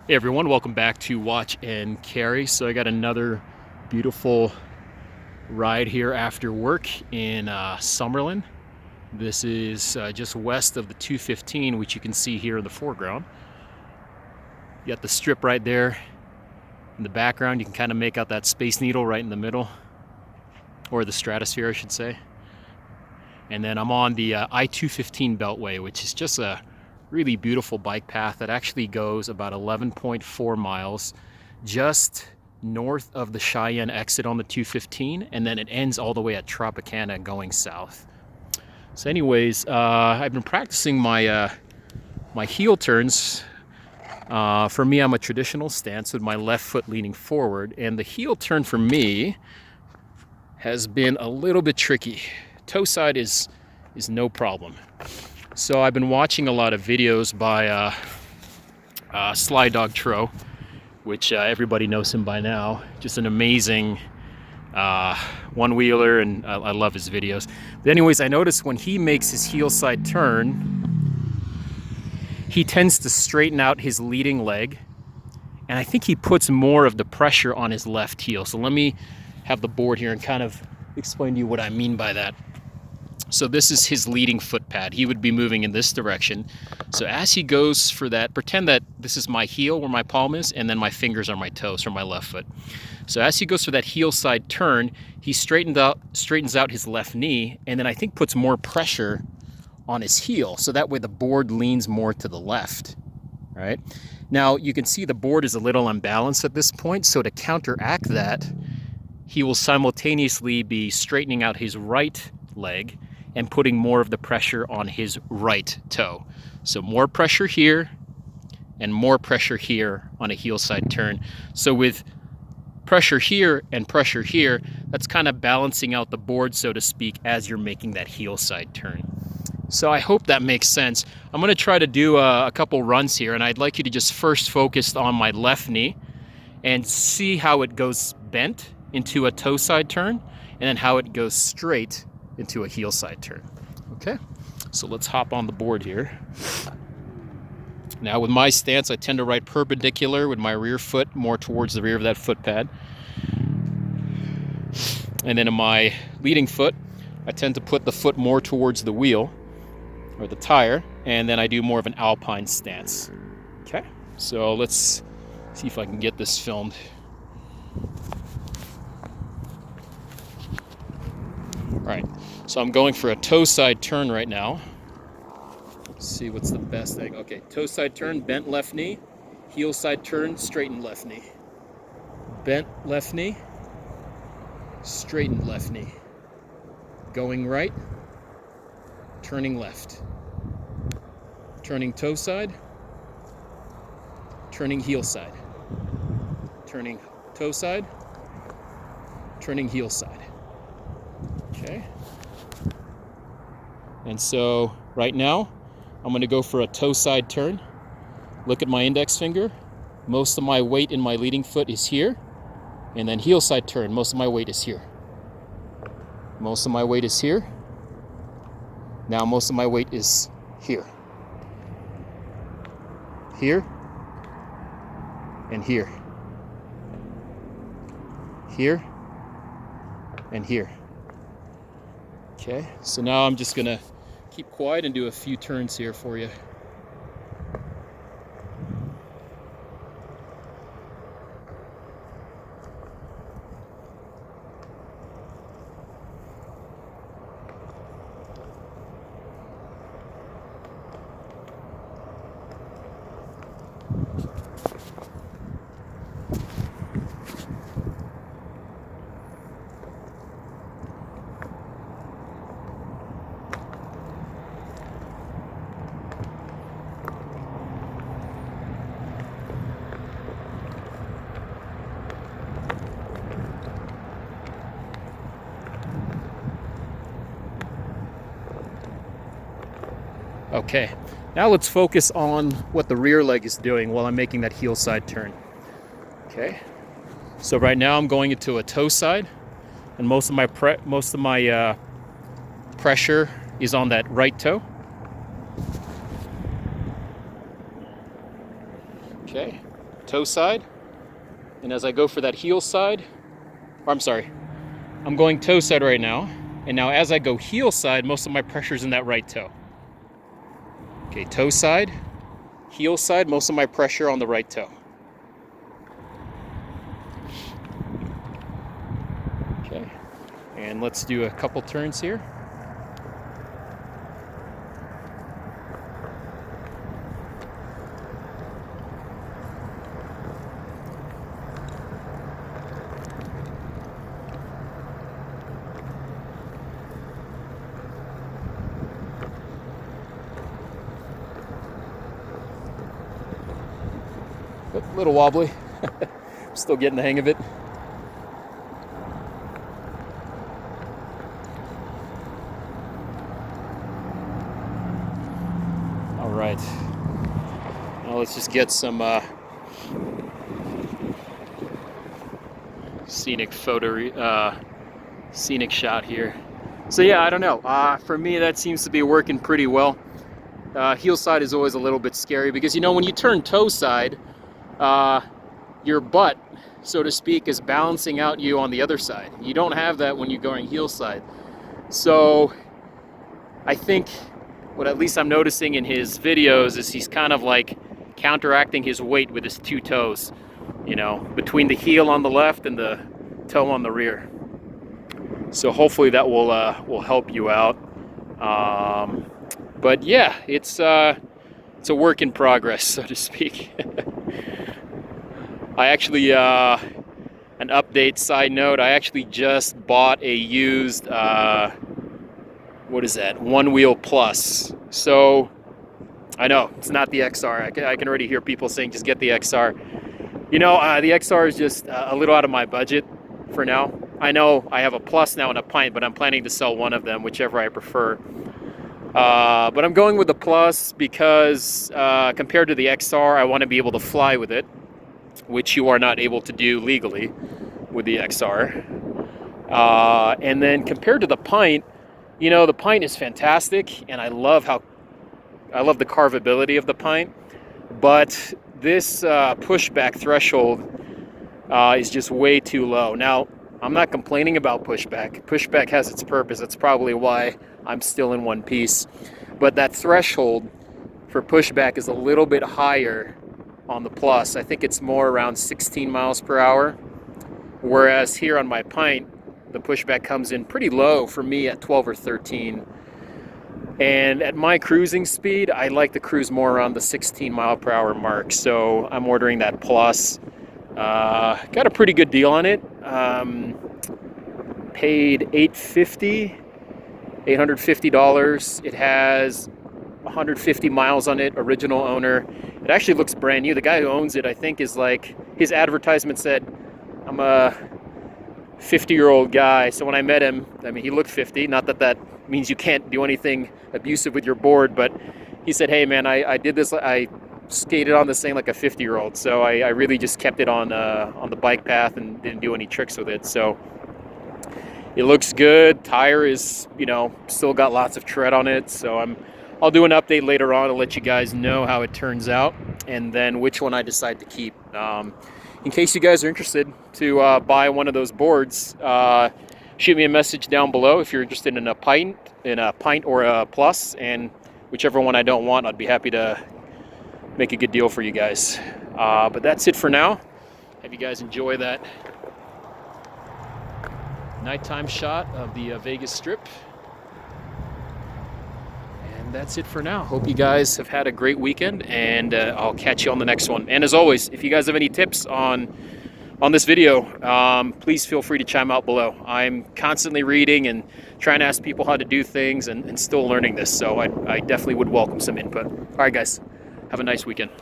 Hey everyone, welcome back to Watch and Carry. So I got another beautiful ride here after work in Summerlin. This is just west of the 215, which you can see here in the foreground. You got the strip right there in the background. You can kind of make out that Space Needle right in the middle, or the stratosphere I should say. And then I'm on the I-215 Beltway, which is just a really beautiful bike path that actually goes about 11.4 miles just north of the Cheyenne exit on the 215, and then it ends all the way at Tropicana going south. So anyways, I've been practicing my my heel turns. For me, I'm a traditional stance with my left foot leaning forward, and the heel turn for me has been a little bit tricky. Toe side is no problem. So I've been watching a lot of videos by Sly Dog Tro, which everybody knows him by now. Just an amazing one-wheeler, and I love his videos. But anyways, I noticed when he makes his heel side turn, he tends to straighten out his leading leg, and I think he puts more of the pressure on his left heel. So let me have the board here and kind of explain to you what I mean by that. So this is his leading foot pad. He would be moving in this direction. So as he goes for that, pretend that this is my heel where my palm is, and then my fingers are my toes for my left foot. So as he goes for that heel side turn, he straightens out his left knee, and then I think puts more pressure on his heel. So that way the board leans more to the left, right? Now you can see the board is a little unbalanced at this point. So to counteract that, he will simultaneously be straightening out his right leg and putting more of the pressure on his right toe. So more pressure here and more pressure here on a heel side turn. So with pressure here and pressure here, that's kind of balancing out the board, so to speak, as you're making that heel side turn. So I hope that makes sense. I'm gonna try to do a couple runs here, and I'd like you to just first focus on my left knee and see how it goes bent into a toe side turn, and then how it goes straight into a heel side turn. Okay, so let's hop on the board here. Now with my stance, I tend to ride perpendicular with my rear foot more towards the rear of that foot pad. And then in my leading foot, I tend to put the foot more towards the wheel or the tire, and then I do more of an alpine stance. Okay, so let's see if I can get this filmed. All right, so I'm going for a toe side turn right now. Let's see what's the best thing. Okay, toe side turn, bent left knee. Heel side turn, straightened left knee. Bent left knee, straightened left knee. Going right, turning left. Turning toe side, turning heel side. Turning toe side, turning heel side. Okay. And so right now, I'm going to go for a toe side turn. Look at my index finger. Most of my weight in my leading foot is here. And then heel side turn, most of my weight is here. Most of my weight is here. Now most of my weight is here. Here. And here. Here. And here. Okay, so now I'm just gonna keep quiet and do a few turns here for you. Okay, now let's focus on what the rear leg is doing while I'm making that heel side turn. Okay, so right now I'm going into a toe side, and most of my pressure is on that right toe. Okay, toe side. And as I go for that heel side, or I'm sorry, I'm going toe side right now. And now as I go heel side, most of my pressure's in that right toe. Okay, toe side, heel side, most of my pressure on the right toe. Okay, and let's do a couple turns here. A little wobbly. Still getting the hang of it. All right. Now let's just get some scenic shot here. So yeah, I don't know. For me, that seems to be working pretty well. Heel side is always a little bit scary because, you know, when you turn toe side, your butt, so to speak, is balancing out you on the other side. You don't have that when you're going heel side. So I think what at least I'm noticing in his videos is he's kind of like counteracting his weight with his two toes, you know, between the heel on the left and the toe on the rear. So hopefully that will help you out. But yeah, it's a work in progress, so to speak. I actually, an update side note, I actually just bought a used, what is that, OneWheel Plus. So, I know, it's not the XR. I can already hear people saying, just get the XR. You know, the XR is just a little out of my budget for now. I know I have a Plus now and a Pint, but I'm planning to sell one of them, whichever I prefer. But I'm going with the Plus because compared to the XR, I want to be able to fly with it, which you are not able to do legally with the XR. And then compared to the Pint, you know, the Pint is fantastic, and I love the carvability of the Pint. But this pushback threshold is just way too low. Now, I'm not complaining about pushback. Pushback has its purpose. That's probably why I'm still in one piece. But that threshold for pushback is a little bit higher on the Plus. I think it's more around 16 miles per hour. Whereas here on my Pint, the pushback comes in pretty low for me at 12 or 13. And at my cruising speed, I like to cruise more around the 16 mile per hour mark. So I'm ordering that Plus. Got a pretty good deal on it. Paid $850. It has 150 miles on it, original owner. It actually looks brand new. The guy who owns it, I think, is like, his advertisement said, I'm a 50-year-old guy. So when I met him, I mean, he looked 50. Not that that means you can't do anything abusive with your board, but he said, hey man, I did this, I skated on this thing like a 50-year-old. So I really just kept it on the bike path and didn't do any tricks with it. So it looks good. Tire is, you know, still got lots of tread on it. So I'll do an update later on to let you guys know how it turns out and then which one I decide to keep. In case you guys are interested to buy one of those boards, shoot me a message down below if you're interested in a Pint or a Plus, and whichever one I don't want, I'd be happy to make a good deal for you guys. But that's it for now. Have you guys enjoy that nighttime shot of the Vegas Strip. And that's it for now. Hope you guys have had a great weekend, and I'll catch you on the next one. And as always, if you guys have any tips on this video, please feel free to chime out below. I'm constantly reading and trying to ask people how to do things and still learning this, so I definitely would welcome some input. All right, guys, have a nice weekend.